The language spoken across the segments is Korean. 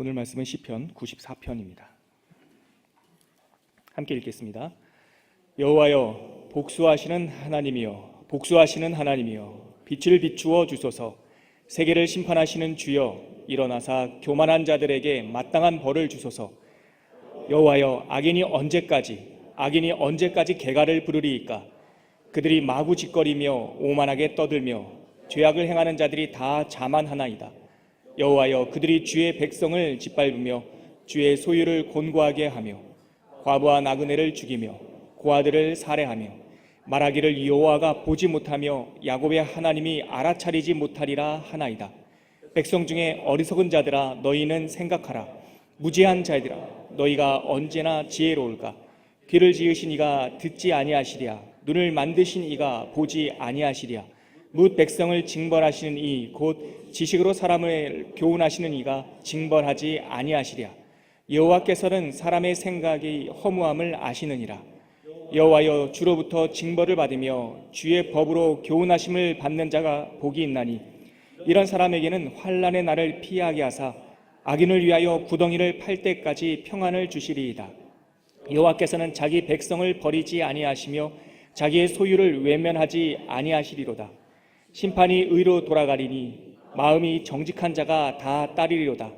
오늘 말씀은 시편 94편입니다. 함께 읽겠습니다. 여호와여, 복수하시는 하나님이여, 복수하시는 하나님이여, 빛을 비추어 주소서. 세계를 심판하시는 주여, 일어나사 교만한 자들에게 마땅한 벌을 주소서. 여호와여, 악인이 언제까지 개가를 부르리이까? 그들이 마구 짓거리며 오만하게 떠들며 죄악을 행하는 자들이 다 자만하나이다. 여호와여, 그들이 주의 백성을 짓밟으며 주의 소유를 곤고하게 하며 과부와 나그네를 죽이며 고아들을 살해하며 말하기를 여호와가 보지 못하며 야곱의 하나님이 알아차리지 못하리라 하나이다. 백성 중에 어리석은 자들아, 너희는 생각하라. 무지한 자들아, 너희가 언제나 지혜로울까? 귀를 지으신 이가 듣지 아니하시랴? 눈을 만드신 이가 보지 아니하시랴? 뭇 백성을 징벌하시는 이, 곧 지식으로 사람을 교훈하시는 이가 징벌하지 아니하시랴? 여호와께서는 사람의 생각이 허무함을 아시느니라. 여호와여, 주로부터 징벌을 받으며 주의 법으로 교훈하심을 받는 자가 복이 있나니, 이런 사람에게는 환난의 날을 피하게 하사 악인을 위하여 구덩이를 팔 때까지 평안을 주시리이다. 여호와께서는 자기 백성을 버리지 아니하시며 자기의 소유를 외면하지 아니하시리로다. 심판이 의로 돌아가리니 마음이 정직한 자가 다 따르리로다.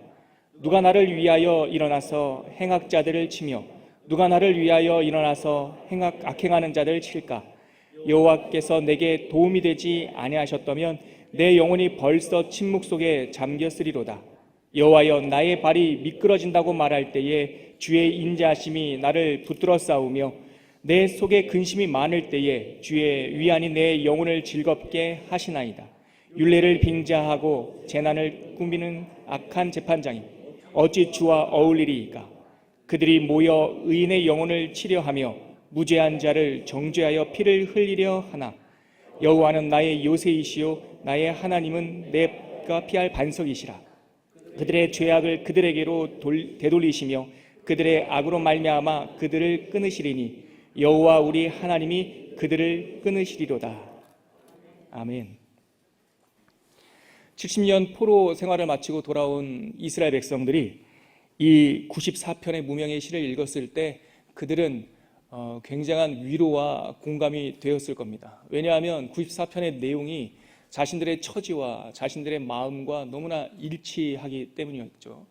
누가 나를 위하여 일어나서 행악자들을 치며 누가 나를 위하여 일어나서 악행하는 자들을 칠까? 여호와께서 내게 도움이 되지 아니하셨다면 내 영혼이 벌써 침묵 속에 잠겼으리로다. 여호와여, 나의 발이 미끄러진다고 말할 때에 주의 인자하심이 나를 붙들어 싸우며 내 속에 근심이 많을 때에 주의 위안이 내 영혼을 즐겁게 하시나이다. 율례를 빙자하고 재난을 꾸미는 악한 재판장이 어찌 주와 어울리리이까? 그들이 모여 의인의 영혼을 치려하며 무죄한 자를 정죄하여 피를 흘리려 하나. 여호와는 나의 요새이시요 나의 하나님은 내가 피할 반석이시라. 그들의 죄악을 그들에게로 되돌리시며 그들의 악으로 말미암아 그들을 끊으시리니 여호와 우리 하나님이 그들을 끊으시리로다. 아멘. 70년 포로 생활을 마치고 돌아온 이스라엘 백성들이 이 94편의 무명의 시를 읽었을 때 그들은 굉장한 위로와 공감이 되었을 겁니다. 왜냐하면 94편의 내용이 자신들의 처지와 자신들의 마음과 너무나 일치하기 때문이었죠.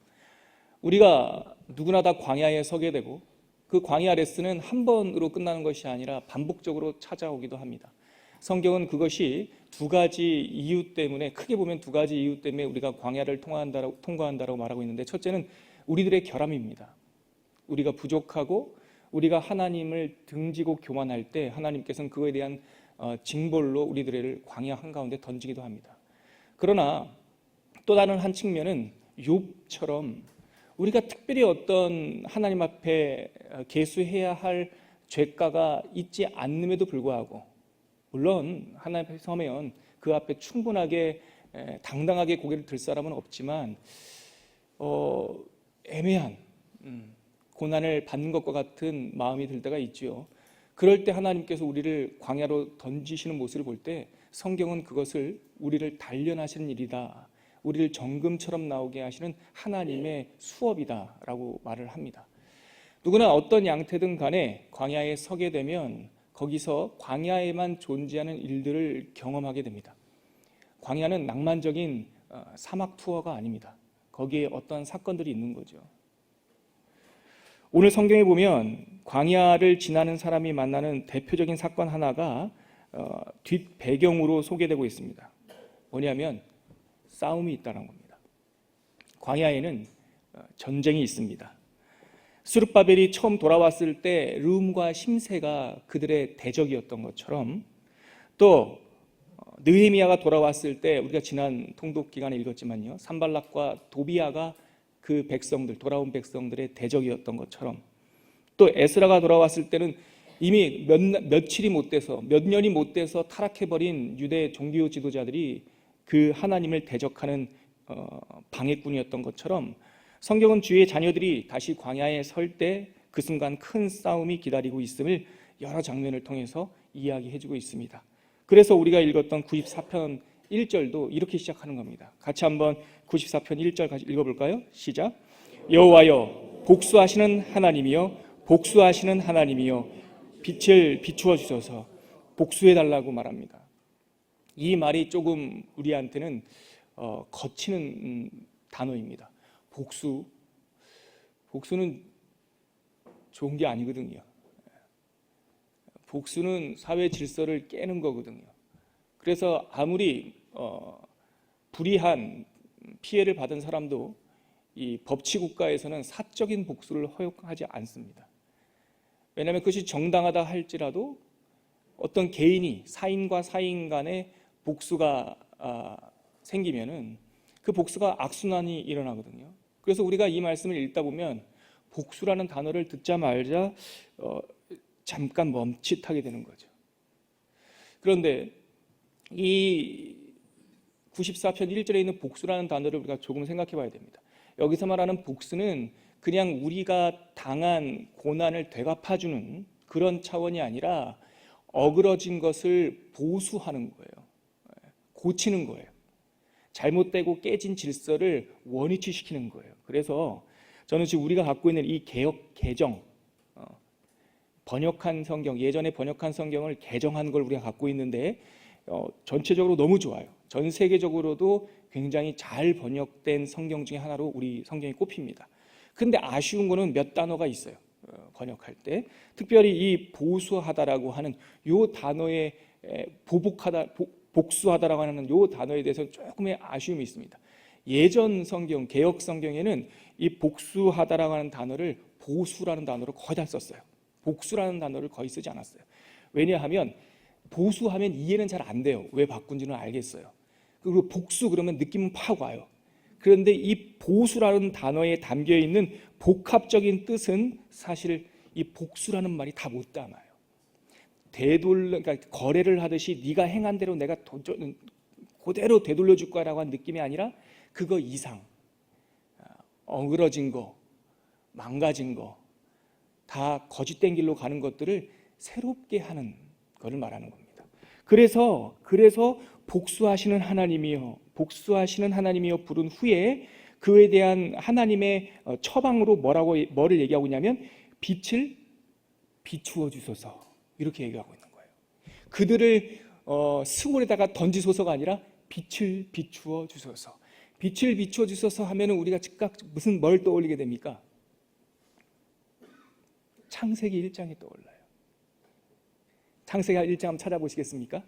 우리가 누구나 다 광야에 서게 되고 그 광야 레슨은 한 번으로 끝나는 것이 아니라 반복적으로 찾아오기도 합니다. 성경은 그것이 두 가지 이유 때문에, 크게 보면 두 가지 이유 때문에 우리가 광야를 통과한다라고 말하고 있는데, 첫째는 우리들의 결함입니다. 우리가 부족하고 우리가 하나님을 등지고 교만할 때 하나님께서는 그거에 대한 징벌로 우리들을 광야 한가운데 던지기도 합니다. 그러나 또 다른 한 측면은 욥처럼 우리가 특별히 어떤 하나님 앞에 계수해야 할 죄가가 있지 않음에도 불구하고, 물론 하나님 앞에 서면 그 앞에 충분하게 당당하게 고개를 들 사람은 없지만 애매한 고난을 받는 것과 같은 마음이 들 때가 있지요. 그럴 때 하나님께서 우리를 광야로 던지시는 모습을 볼 때 성경은 그것을 우리를 단련하시는 일이다, 우리를 정금처럼 나오게 하시는 하나님의 수업이다 라고 말을 합니다. 누구나 어떤 양태든 간에 광야에 서게 되면 거기서 광야에만 존재하는 일들을 경험하게 됩니다. 광야는 낭만적인 사막 투어가 아닙니다. 거기에 어떤 사건들이 있는 거죠. 오늘 성경에 보면 광야를 지나는 사람이 만나는 대표적인 사건 하나가 뒷 배경으로 소개되고 있습니다. 뭐냐면 싸움이 있다는 겁니다. 광야에는 전쟁이 있습니다. 스룹바벨이 처음 돌아왔을 때 르움과 심세가 그들의 대적이었던 것처럼, 또 느헤미야가 돌아왔을 때 우리가 지난 통독 기간에 읽었지만요, 산발락과 도비야가 그 백성들, 돌아온 백성들의 대적이었던 것처럼, 또 에스라가 돌아왔을 때는 이미 며칠이 못 돼서, 몇 년이 못 돼서 타락해버린 유대 종교 지도자들이 그 하나님을 대적하는 방해꾼이었던 것처럼, 성경은 주의 자녀들이 다시 광야에 설 때 그 순간 큰 싸움이 기다리고 있음을 여러 장면을 통해서 이야기해주고 있습니다. 그래서 우리가 읽었던 94편 1절도 이렇게 시작하는 겁니다. 같이 한번 94편 1절 읽어볼까요? 시작. 여호와여 복수하시는 하나님이여 복수하시는 하나님이여 빛을 비추어 주소서. 복수해 달라고 말합니다. 이 말이 조금 우리한테는 거치는 단어입니다. 복수는 좋은 게 아니거든요. 복수는 사회 질서를 깨는 거거든요. 그래서 아무리 불이한 피해를 받은 사람도 이 법치국가에서는 사적인 복수를 허용하지 않습니다. 왜냐하면 그것이 정당하다 할지라도 어떤 개인이 사인과 사인 간의 복수가 생기면은 그 복수가 악순환이 일어나거든요. 그래서 우리가 이 말씀을 읽다 보면 복수라는 단어를 듣자마자 잠깐 멈칫하게 되는 거죠. 그런데 이 94편 1절에 있는 복수라는 단어를 우리가 조금 생각해 봐야 됩니다. 여기서 말하는 복수는 그냥 우리가 당한 고난을 되갚아주는 그런 차원이 아니라 어그러진 것을 보수하는 거예요. 고치는 거예요. 잘못되고 깨진 질서를 원위치시키는 거예요. 그래서 저는 지금 우리가 갖고 있는 이 개역 개정, 번역한 성경, 예전에 번역한 성경을 개정한 걸 우리가 갖고 있는데 전체적으로 너무 좋아요. 전 세계적으로도 굉장히 잘 번역된 성경 중에 하나로 우리 성경이 꼽힙니다. 근데 아쉬운 거는 몇 단어가 있어요. 번역할 때 특별히 이 보수하다라고 하는 요 단어에 복수하다라고 하는 요 단어에 대해서 조금의 아쉬움이 있습니다. 예전 성경, 개역 성경에는 이 복수하다라고 하는 단어를 보수라는 단어로 거의 다 썼어요. 복수라는 단어를 거의 쓰지 않았어요. 왜냐하면 보수하면 이해는 잘 안 돼요. 왜 바꾼지는 알겠어요. 그리고 복수 그러면 느낌은 팍 와요. 그런데 이 보수라는 단어에 담겨 있는 복합적인 뜻은 사실 이 복수라는 말이 다 못 담아요. 그러니까 거래를 하듯이 네가 행한 대로 내가 그대로 되돌려 줄 거라고 하는 느낌이 아니라 그거 이상, 어그러진 거, 망가진 거, 다 거짓된 길로 가는 것들을 새롭게 하는 것을 말하는 겁니다. 그래서 복수하시는 하나님이여, 복수하시는 하나님이여 부른 후에 그에 대한 하나님의 처방으로 뭐를 얘기하고 있냐면 빛을 비추어 주소서, 이렇게 얘기하고 있는 거예요. 그들을 스골에다가 던지소서가 아니라 빛을 비추어 주소서. 빛을 비추어 주소서 하면은 우리가 즉각 뭘 떠올리게 됩니까? 창세기 1장이 떠올라요. 창세기 1장 한번 찾아보시겠습니까?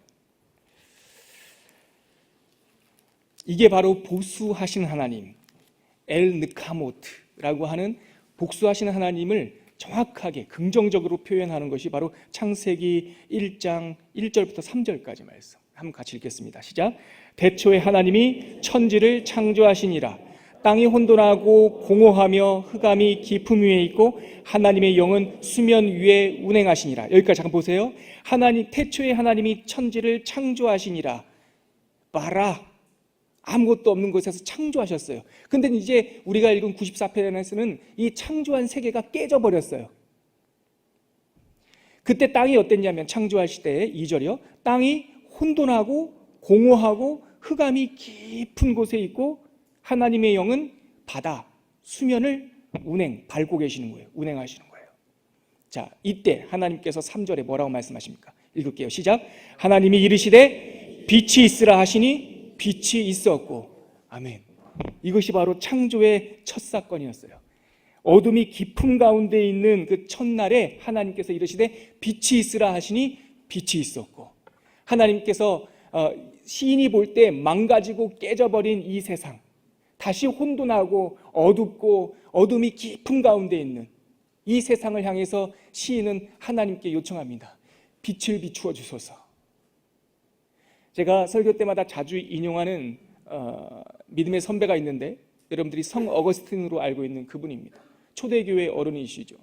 이게 바로 복수하시는 하나님, 엘느카모트라고 하는 복수하시는 하나님을 정확하게 긍정적으로 표현하는 것이 바로 창세기 1장 1절부터 3절까지 말씀. 한번 같이 읽겠습니다. 시작. 대초에 하나님이 천지를 창조하시니라. 땅이 혼돈하고 공허하며 흑암이 깊음 위에 있고 하나님의 영은 수면 위에 운행하시니라. 여기까지 잠깐 보세요. 태초에 하나님이 천지를 창조하시니라. 봐라, 아무것도 없는 곳에서 창조하셨어요. 근데 이제 우리가 읽은 94편에서는 이 창조한 세계가 깨져버렸어요. 그때 땅이 어땠냐면 창조하실 때 2절이요. 땅이 혼돈하고 공허하고 흑암이 깊은 곳에 있고 하나님의 영은 바다, 수면을 밟고 계시는 거예요. 운행하시는 거예요. 자, 이때 하나님께서 3절에 뭐라고 말씀하십니까? 읽을게요. 시작. 하나님이 이르시되 빛이 있으라 하시니 빛이 있었고. 아멘. 이것이 바로 창조의 첫 사건이었어요. 어둠이 깊은 가운데 있는 그 첫날에 하나님께서 이르시되 빛이 있으라 하시니 빛이 있었고. 하나님께서 시인이 볼 때 망가지고 깨져버린 이 세상, 다시 혼돈하고 어둡고 어둠이 깊은 가운데 있는 이 세상을 향해서 시인은 하나님께 요청합니다. 빛을 비추어 주소서. 제가 설교 때마다 자주 인용하는 믿음의 선배가 있는데 여러분들이 성 어거스틴으로 알고 있는 그분입니다. 초대교회 어른이시죠.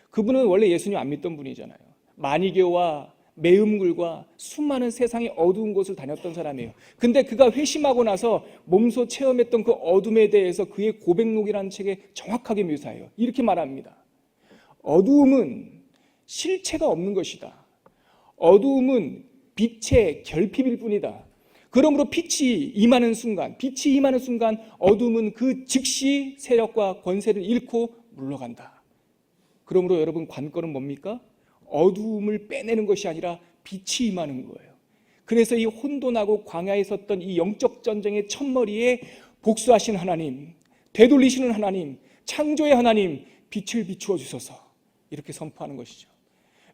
그분은 원래 예수님 안 믿던 분이잖아요. 만이교와 매음굴과 수많은 세상의 어두운 곳을 다녔던 사람이에요. 근데 그가 회심하고 나서 몸소 체험했던 그 어둠에 대해서 그의 고백록이라는 책에 정확하게 묘사해요. 이렇게 말합니다. 어두움은 실체가 없는 것이다. 어두움은 빛의 결핍일 뿐이다. 그러므로 빛이 임하는 순간 어둠은 그 즉시 세력과 권세를 잃고 물러간다. 그러므로 여러분, 관건은 뭡니까? 어두움을 빼내는 것이 아니라 빛이 임하는 거예요. 그래서 이 혼돈하고 광야에 섰던 이 영적 전쟁의 첫머리에 복수하신 하나님, 되돌리시는 하나님, 창조의 하나님, 빛을 비추어 주소서, 이렇게 선포하는 것이죠.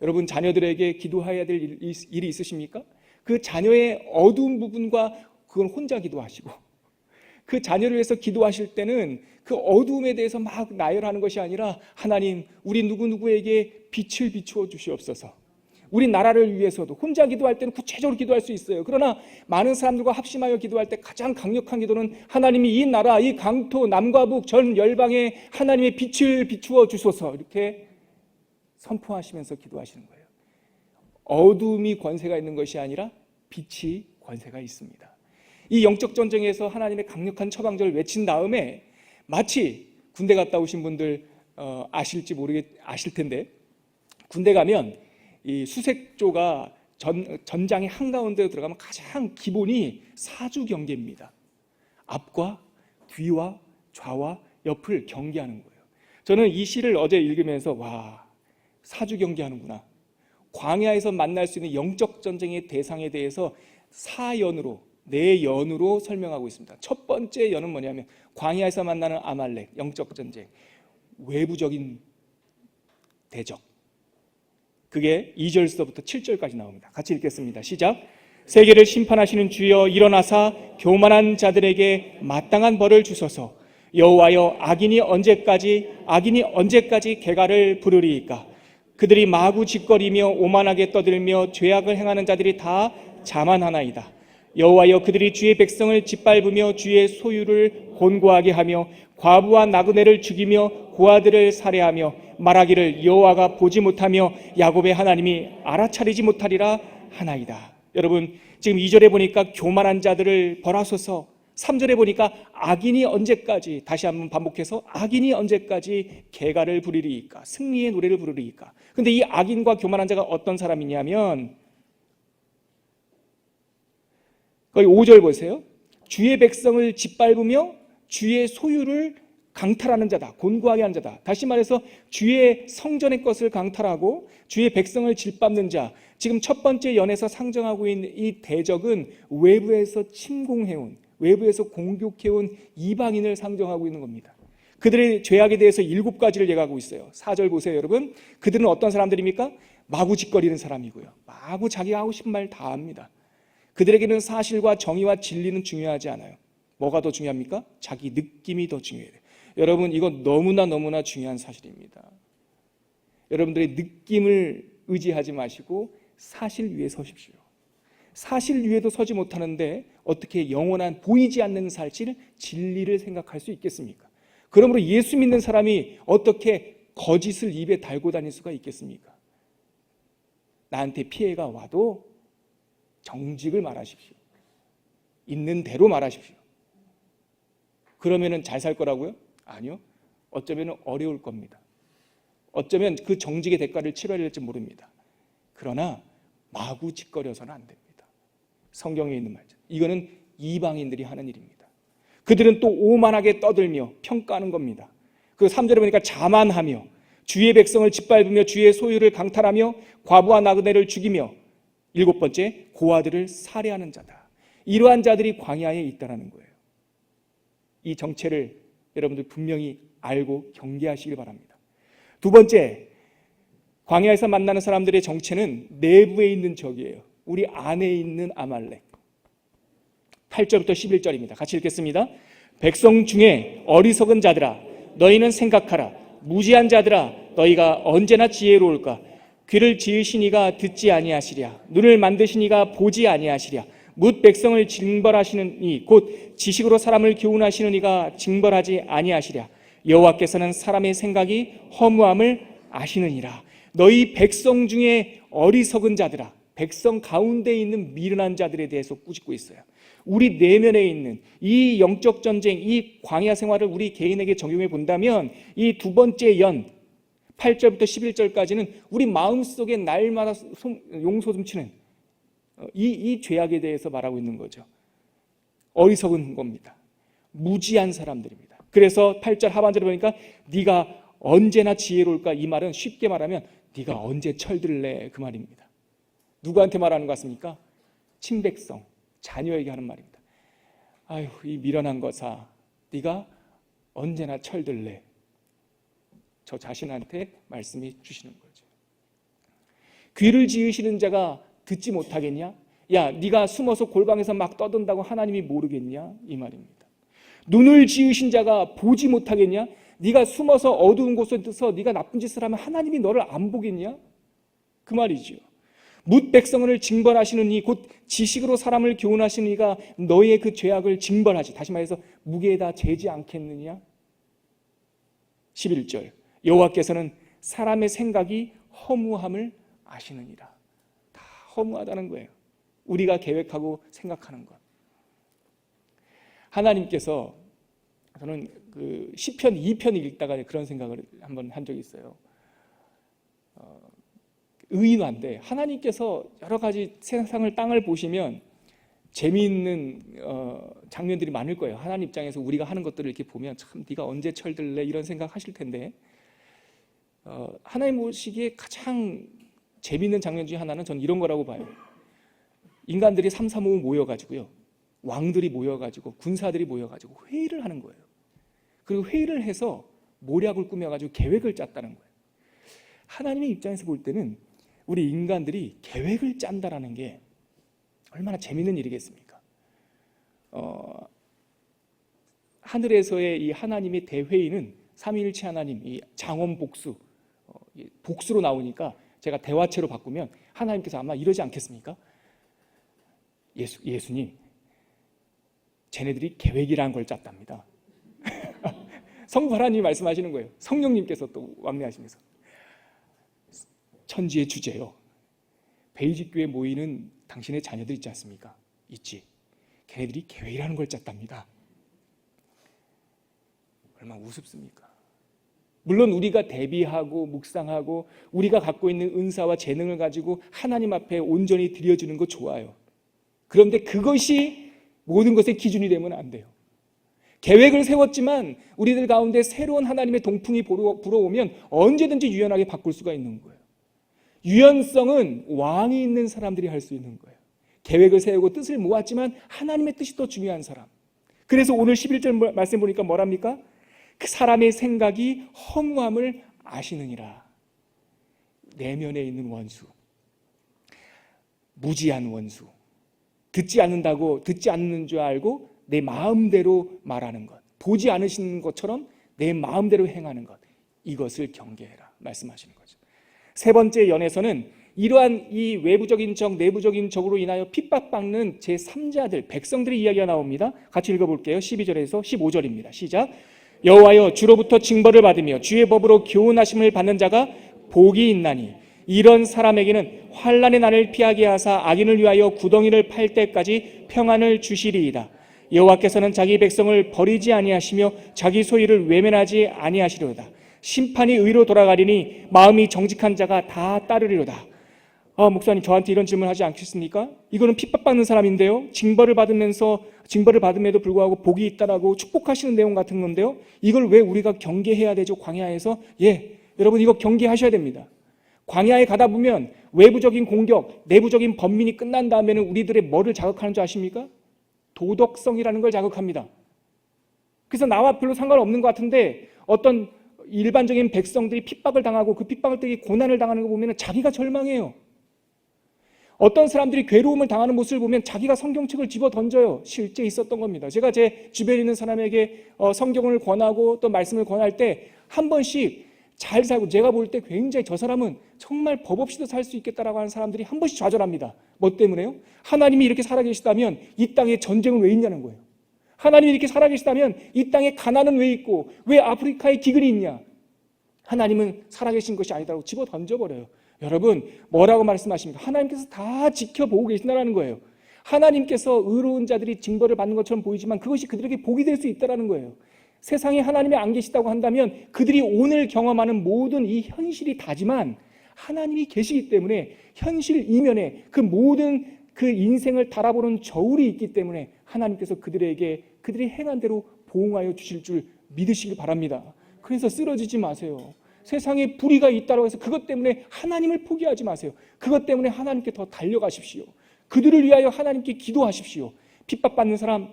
여러분, 자녀들에게 기도해야 될 일이 있으십니까? 그 자녀의 어두운 부분과 그건 혼자 기도하시고, 그 자녀를 위해서 기도하실 때는 그 어두움에 대해서 막 나열하는 것이 아니라, 하나님, 우리 누구누구에게 빛을 비추어 주시옵소서. 우리 나라를 위해서도 혼자 기도할 때는 구체적으로 기도할 수 있어요. 그러나 많은 사람들과 합심하여 기도할 때 가장 강력한 기도는, 하나님이 이 나라, 이 강토, 남과 북, 전 열방에 하나님의 빛을 비추어 주소서, 이렇게 선포하시면서 기도하시는 거예요. 어두움이 권세가 있는 것이 아니라 빛이 권세가 있습니다. 이 영적 전쟁에서 하나님의 강력한 처방전을 외친 다음에, 마치 군대 갔다 오신 분들 아실 텐데, 군대 가면 이 수색조가 전장의 한가운데로 들어가면 가장 기본이 사주 경계입니다. 앞과 뒤와 좌와 옆을 경계하는 거예요. 저는 이 시를 어제 읽으면서, 와, 사주 경계하는구나. 광야에서 만날 수 있는 영적 전쟁의 대상에 대해서 4연으로, 4연으로 설명하고 있습니다. 첫 번째 연은 뭐냐면, 광야에서 만나는 아말렉, 영적 전쟁, 외부적인 대적. 그게 2절서부터 7절까지 나옵니다. 같이 읽겠습니다. 시작. 세계를 심판하시는 주여, 일어나사 교만한 자들에게 마땅한 벌을 주소서. 여호와여, 악인이 언제까지 개가를 부르리이까? 그들이 마구 짓거리며 오만하게 떠들며 죄악을 행하는 자들이 다 자만하나이다. 여호와여, 그들이 주의 백성을 짓밟으며 주의 소유를 곤고하게 하며 과부와 나그네를 죽이며 고아들을 살해하며 말하기를 여호와가 보지 못하며 야곱의 하나님이 알아차리지 못하리라 하나이다. 여러분, 지금 2절에 보니까 교만한 자들을 벌하소서, 3절에 보니까 악인이 언제까지, 다시 한번 반복해서 악인이 언제까지 개가를 부르리이까, 승리의 노래를 부르리이까. 근데 이 악인과 교만한 자가 어떤 사람이냐면, 거기 5절 보세요. 주의 백성을 짓밟으며 주의 소유를 강탈하는 자다, 곤고하게 하는 자다. 다시 말해서 주의 성전의 것을 강탈하고 주의 백성을 짓밟는 자. 지금 첫 번째 연에서 상정하고 있는 이 대적은 외부에서 침공해온, 외부에서 공격해온 이방인을 상정하고 있는 겁니다. 그들의 죄악에 대해서 7가지를 얘기하고 있어요. 4절 보세요, 여러분. 그들은 어떤 사람들입니까? 마구 짓거리는 사람이고요. 마구 자기가 하고 싶은 말 다 합니다. 그들에게는 사실과 정의와 진리는 중요하지 않아요. 뭐가 더 중요합니까? 자기 느낌이 더 중요해요. 여러분, 이건 너무나 중요한 사실입니다. 여러분들의 느낌을 의지하지 마시고 사실 위에 서십시오. 사실 위에도 서지 못하는데 어떻게 영원한 보이지 않는 사실, 진리를 생각할 수 있겠습니까? 그러므로 예수 믿는 사람이 어떻게 거짓을 입에 달고 다닐 수가 있겠습니까? 나한테 피해가 와도 정직을 말하십시오. 있는 대로 말하십시오. 그러면은 잘 살 거라고요? 아니요. 어쩌면 어려울 겁니다. 어쩌면 그 정직의 대가를 치러야 될지 모릅니다. 그러나 마구 짓거려서는 안 됩니다. 성경에 있는 말이죠. 이거는 이방인들이 하는 일입니다. 그들은 또 오만하게 떠들며 평가하는 겁니다. 그 3절에 보니까 자만하며 주의 백성을 짓밟으며 주의 소유를 강탈하며 과부와 나그네를 죽이며 7번째, 고아들을 살해하는 자다. 이러한 자들이 광야에 있다는 거예요. 이 정체를 여러분들 분명히 알고 경계하시길 바랍니다. 2번째, 광야에서 만나는 사람들의 정체는 내부에 있는 적이에요. 우리 안에 있는 아말렉. 8절부터 11절입니다. 같이 읽겠습니다. 백성 중에 어리석은 자들아, 너희는 생각하라. 무지한 자들아, 너희가 언제나 지혜로울까? 귀를 지으신 이가 듣지 아니하시랴. 눈을 만드신 이가 보지 아니하시랴. 뭇 백성을 징벌하시는 이, 곧 지식으로 사람을 교훈하시는 이가 징벌하지 아니하시랴. 여호와께서는 사람의 생각이 허무함을 아시느니라. 너희 백성 중에 어리석은 자들아, 백성 가운데 있는 미련한 자들에 대해서 꾸짖고 있어요. 우리 내면에 있는 이 영적 전쟁, 이 광야 생활을 우리 개인에게 적용해 본다면 이 2번째 연 8절부터 11절까지는 우리 마음속에 날마다 용솟음치는 이 죄악에 대해서 말하고 있는 거죠. 어리석은 겁니다. 무지한 사람들입니다. 그래서 8절 하반절에 보니까 네가 언제나 지혜로울까, 이 말은 쉽게 말하면 네가 언제 철들래, 그 말입니다. 누구한테 말하는 것 같습니까? 친백성, 자녀에게 하는 말입니다. 아유, 이 미련한 것아, 네가 언제나 철들래. 저 자신한테 말씀해 주시는 거죠. 귀를 지으시는 자가 듣지 못하겠냐? 야, 네가 숨어서 골방에서 막 떠든다고 하나님이 모르겠냐? 이 말입니다. 눈을 지으신 자가 보지 못하겠냐? 네가 숨어서 어두운 곳에서 네가 나쁜 짓을 하면 하나님이 너를 안 보겠냐? 그 말이죠. 뭇 백성을 징벌하시는 이, 곧 지식으로 사람을 교훈하시는 이가 너의 그 죄악을 징벌하지, 다시 말해서 무게에다 재지 않겠느냐? 11절, 여호와께서는 사람의 생각이 허무함을 아시느니라. 다 허무하다는 거예요. 우리가 계획하고 생각하는 것. 하나님께서, 저는 그 시편 2편을 읽다가 그런 생각을 한번 한 적이 있어요. 의인화인데 하나님께서 여러 가지 세상을, 땅을 보시면 재미있는 장면들이 많을 거예요. 하나님 입장에서 우리가 하는 것들을 이렇게 보면 참 네가 언제 철들래, 이런 생각 하실 텐데, 하나님 보시기에 가장 재미있는 장면 중에 하나는 저는 이런 거라고 봐요. 인간들이 3, 3, 5 모여가지고요, 왕들이 모여가지고 군사들이 모여가지고 회의를 하는 거예요. 그리고 회의를 해서 모략을 꾸며가지고 계획을 짰다는 거예요. 하나님의 입장에서 볼 때는 우리 인간들이 계획을 짠다라는 게 얼마나 재밌는 일이겠습니까? 하늘에서의 이 하나님의 대회의는 삼위일체 하나님, 이 장원복수, 복수로 나오니까 제가 대화체로 바꾸면 하나님께서 아마 이러지 않겠습니까? 예수님, 쟤네들이 계획이라는 걸 짰답니다. 성부 하나님이 말씀하시는 거예요. 성령님께서 또 왕래하시면서, 천지의 주제요, 베이직교에 모이는 당신의 자녀들 있지 않습니까? 있지. 걔네들이 계획이라는 걸 짰답니다. 얼마나 우습습니까? 물론 우리가 대비하고 묵상하고 우리가 갖고 있는 은사와 재능을 가지고 하나님 앞에 온전히 드려주는 거 좋아요. 그런데 그것이 모든 것의 기준이 되면 안 돼요. 계획을 세웠지만 우리들 가운데 새로운 하나님의 동풍이 불어오면 언제든지 유연하게 바꿀 수가 있는 거예요. 유연성은 왕이 있는 사람들이 할 수 있는 거예요. 계획을 세우고 뜻을 모았지만 하나님의 뜻이 더 중요한 사람. 그래서 오늘 11절 말씀 보니까 뭐랍니까? 그 사람의 생각이 허무함을 아시느니라. 내면에 있는 원수, 무지한 원수, 듣지 않는 줄 알고 내 마음대로 말하는 것, 보지 않으시는 것처럼 내 마음대로 행하는 것, 이것을 경계해라 말씀하시는 거죠. 세 번째 연에서는 이러한 이 외부적인 적, 내부적인 적으로 인하여 핍박받는 제3자들, 백성들의 이야기가 나옵니다. 같이 읽어볼게요. 12절에서 15절입니다. 시작. 여호와여, 주로부터 징벌을 받으며 주의 법으로 교훈하심을 받는 자가 복이 있나니 이런 사람에게는 환난의 날을 피하게 하사 악인을 위하여 구덩이를 팔 때까지 평안을 주시리이다. 여호와께서는 자기 백성을 버리지 아니하시며 자기 소유를 외면하지 아니하시리로다. 심판이 의로 돌아가리니 마음이 정직한 자가 다 따르리로다. 목사님, 저한테 이런 질문 하지 않겠습니까? 이거는 핍박받는 사람인데요, 징벌을 받음에도 불구하고 복이 있다라고 축복하시는 내용 같은 건데요, 이걸 왜 우리가 경계해야 되죠? 광야에서. 여러분, 이거 경계하셔야 됩니다. 광야에 가다 보면 외부적인 공격, 내부적인 번민이 끝난 다음에는 우리들의 뭐를 자극하는 줄 아십니까? 도덕성이라는 걸 자극합니다. 그래서 나와 별로 상관없는 것 같은데 어떤 일반적인 백성들이 핍박을 당하고 그 핍박을 때문에 고난을 당하는 거 보면 자기가 절망해요. 어떤 사람들이 괴로움을 당하는 모습을 보면 자기가 성경책을 집어 던져요. 실제 있었던 겁니다. 제가 제 주변에 있는 사람에게 성경을 권하고 또 말씀을 권할 때 한 번씩 잘 살고, 제가 볼 때 굉장히 저 사람은 정말 법 없이도 살 수 있겠다라고 하는 사람들이 한 번씩 좌절합니다. 뭐 때문에요? 하나님이 이렇게 살아계시다면 이 땅에 전쟁은 왜 있냐는 거예요. 하나님이 이렇게 살아계시다면 이 땅에 가난은 왜 있고 왜 아프리카에 기근이 있냐? 하나님은 살아계신 것이 아니다라고 집어 던져버려요. 여러분, 뭐라고 말씀하십니까? 하나님께서 다 지켜보고 계신다는 거예요. 하나님께서 의로운 자들이 징벌을 받는 것처럼 보이지만 그것이 그들에게 복이 될 수 있다는 거예요. 세상에 하나님이 안 계시다고 한다면 그들이 오늘 경험하는 모든 이 현실이 다지만 하나님이 계시기 때문에 현실 이면에 그 모든 그 인생을 달아보는 저울이 있기 때문에 하나님께서 그들에게 그들이 행한 대로 보응하여 주실 줄 믿으시길 바랍니다. 그래서 쓰러지지 마세요. 세상에 불의가 있다고 해서 그것 때문에 하나님을 포기하지 마세요. 그것 때문에 하나님께 더 달려가십시오. 그들을 위하여 하나님께 기도하십시오. 핍박받는 사람,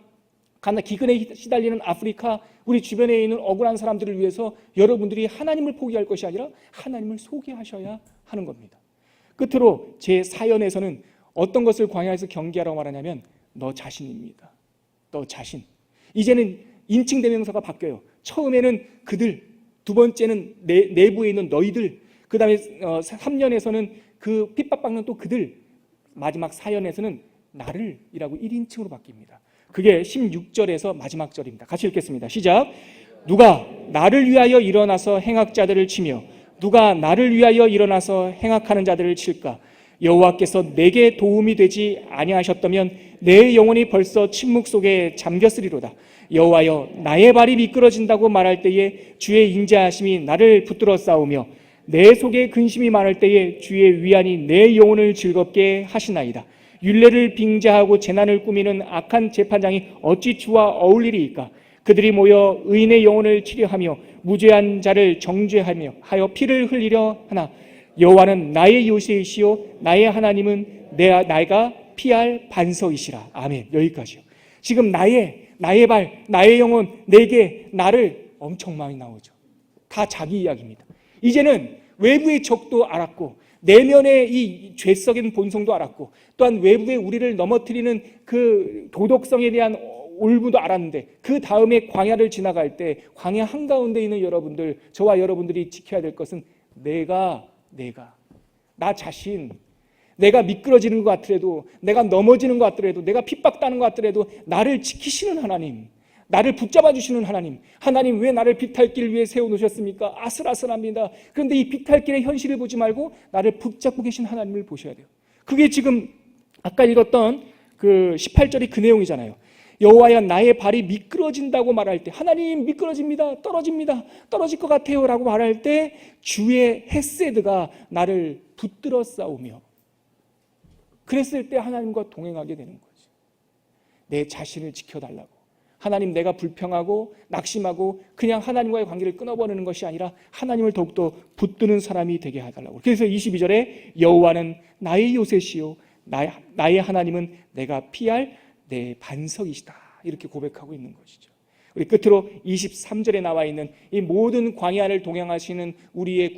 기근에 시달리는 아프리카, 우리 주변에 있는 억울한 사람들을 위해서 여러분들이 하나님을 포기할 것이 아니라 하나님을 소개하셔야 하는 겁니다. 끝으로 제 사연에서는 어떤 것을 광야에서 경계하라고 말하냐면 너 자신입니다. 너 자신. 이제는 인칭 대명사가 바뀌어요. 처음에는 그들, 두 번째는 내부에 있는 너희들, 그 다음에 3년에서는 그 핍박받는 또 그들, 마지막 4년에서는 나를 이라고 1인칭으로 바뀝니다. 그게 16절에서 마지막 절입니다. 같이 읽겠습니다. 시작. 누가 나를 위하여 일어나서 행악자들을 치며 누가 나를 위하여 일어나서 행악하는 자들을 칠까? 여호와께서 내게 도움이 되지 아니하셨다면 내 영혼이 벌써 침묵 속에 잠겼으리로다. 여호와여 나의 발이 미끄러진다고 말할 때에 주의 인자하심이 나를 붙들어 싸우며 내 속에 근심이 많을 때에 주의 위안이 내 영혼을 즐겁게 하시나이다. 율례를 빙자하고 재난을 꾸미는 악한 재판장이 어찌 주와 어울리리이까? 그들이 모여 의인의 영혼을 치려하며 무죄한 자를 정죄하며 하여 피를 흘리려 하나 여호와는 나의 요새이시요 나의 하나님은 내가 피할 반석이시라. 아멘. 여기까지요. 지금 나의 발, 나의 영혼, 내게, 나를 엄청 많이 나오죠. 다 자기 이야기입니다. 이제는 외부의 적도 알았고 내면의 이 죄성인 본성도 알았고 또한 외부의 우리를 넘어뜨리는 그 도덕성에 대한 올무도 알았는데 그 다음에 광야를 지나갈 때 광야 한가운데 있는 여러분들, 저와 여러분들이 지켜야 될 것은 나 자신, 내가 미끄러지는 것 같더라도, 내가 넘어지는 것 같더라도, 내가 핍박당하는 것 같더라도 나를 지키시는 하나님, 나를 붙잡아 주시는 하나님, 하나님 왜 나를 비탈길 위에 세워놓으셨습니까? 아슬아슬합니다. 그런데 이 비탈길의 현실을 보지 말고 나를 붙잡고 계신 하나님을 보셔야 돼요. 그게 지금 아까 읽었던 그 18절이 그 내용이잖아요. 여호와여 나의 발이 미끄러진다고 말할 때, 하나님 미끄러집니다, 떨어집니다, 떨어질 것 같아요 라고 말할 때 주의 헤세드가 나를 붙들어 싸우며, 그랬을 때 하나님과 동행하게 되는 거죠. 내 자신을 지켜달라고. 하나님, 내가 불평하고 낙심하고 그냥 하나님과의 관계를 끊어버리는 것이 아니라 하나님을 더욱더 붙드는 사람이 되게 해달라고. 그래서 22절에 여호와는 나의 요새시요 나의 하나님은 내가 피할 내 반석이시다, 이렇게 고백하고 있는 것이죠. 우리 끝으로 23절에 나와 있는 이 모든 광야를 동행하시는 우리의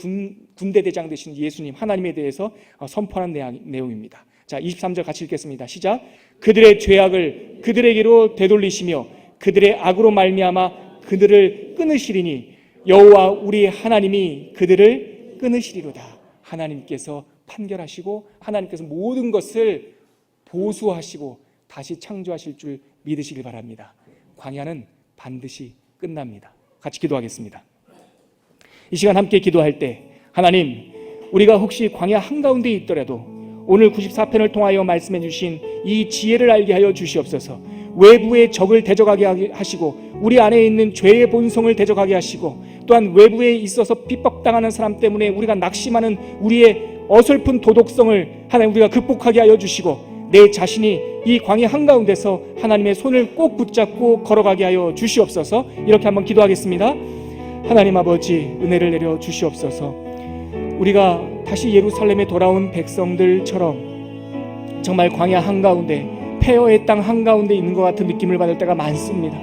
군대 대장 되신 예수님 하나님에 대해서 선포하는 내용입니다. 자, 23절 같이 읽겠습니다. 시작. 그들의 죄악을 그들에게로 되돌리시며 그들의 악으로 말미암아 그들을 끊으시리니 여호와 우리 하나님이 그들을 끊으시리로다. 하나님께서 판결하시고 하나님께서 모든 것을 보수하시고 다시 창조하실 줄 믿으시길 바랍니다. 광야는 반드시 끝납니다. 같이 기도하겠습니다. 이 시간 함께 기도할 때 하나님, 우리가 혹시 광야 한가운데 있더라도 오늘 94편을 통하여 말씀해 주신 이 지혜를 알게 하여 주시옵소서. 외부의 적을 대적하게 하시고 우리 안에 있는 죄의 본성을 대적하게 하시고 또한 외부에 있어서 핍박당하는 사람 때문에 우리가 낙심하는 우리의 어설픈 도덕성을 하나님 우리가 극복하게 하여 주시고 내 자신이 이 광야 한가운데서 하나님의 손을 꼭 붙잡고 걸어가게 하여 주시옵소서. 이렇게 한번 기도하겠습니다. 하나님 아버지, 은혜를 내려 주시옵소서. 우리가 다시 예루살렘에 돌아온 백성들처럼 정말 광야 한가운데, 폐허의 땅 한가운데 있는 것 같은 느낌을 받을 때가 많습니다.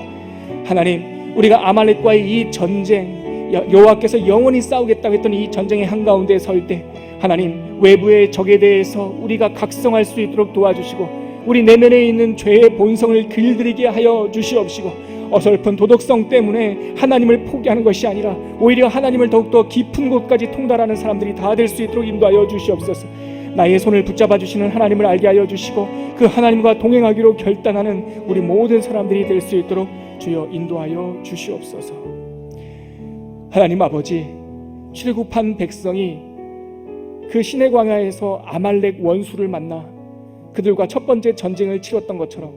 하나님, 우리가 아말렉과의 이 전쟁, 여호와께서 영원히 싸우겠다고 했던 이 전쟁의 한가운데 설 때 하나님, 외부의 적에 대해서 우리가 각성할 수 있도록 도와주시고 우리 내면에 있는 죄의 본성을 길들이게 하여 주시옵시고 어설픈 도덕성 때문에 하나님을 포기하는 것이 아니라 오히려 하나님을 더욱더 깊은 곳까지 통달하는 사람들이 다 될 수 있도록 인도하여 주시옵소서. 나의 손을 붙잡아 주시는 하나님을 알게 하여 주시고 그 하나님과 동행하기로 결단하는 우리 모든 사람들이 될 수 있도록 주여 인도하여 주시옵소서. 하나님 아버지, 출애굽한 백성이 그 시내 광야에서 아말렉 원수를 만나 그들과 첫 번째 전쟁을 치렀던 것처럼,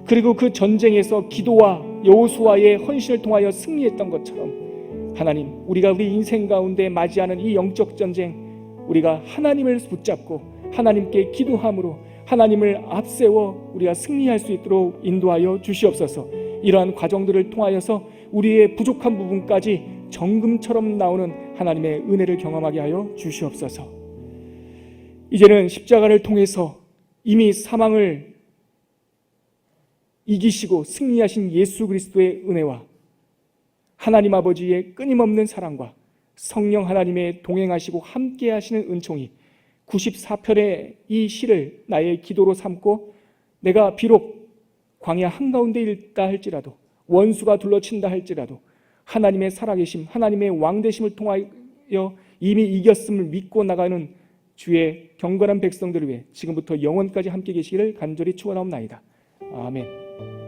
그리고 그 전쟁에서 기도와 여호수아의 헌신을 통하여 승리했던 것처럼 하나님, 우리가 우리 인생 가운데 맞이하는 이 영적 전쟁, 우리가 하나님을 붙잡고 하나님께 기도함으로 하나님을 앞세워 우리가 승리할 수 있도록 인도하여 주시옵소서. 이러한 과정들을 통하여서 우리의 부족한 부분까지 정금처럼 나오는 하나님의 은혜를 경험하게 하여 주시옵소서. 이제는 십자가를 통해서 이미 사망을 이기시고 승리하신 예수 그리스도의 은혜와 하나님 아버지의 끊임없는 사랑과 성령 하나님의 동행하시고 함께 하시는 은총이 94편의 이 시를 나의 기도로 삼고 내가 비록 광야 한가운데 있다 할지라도 원수가 둘러친다 할지라도 하나님의 살아계심, 하나님의 왕되심을 통하여 이미 이겼음을 믿고 나가는 주의 경건한 백성들을 위해 지금부터 영원까지 함께 계시기를 간절히 축원하옵나이다. 아멘.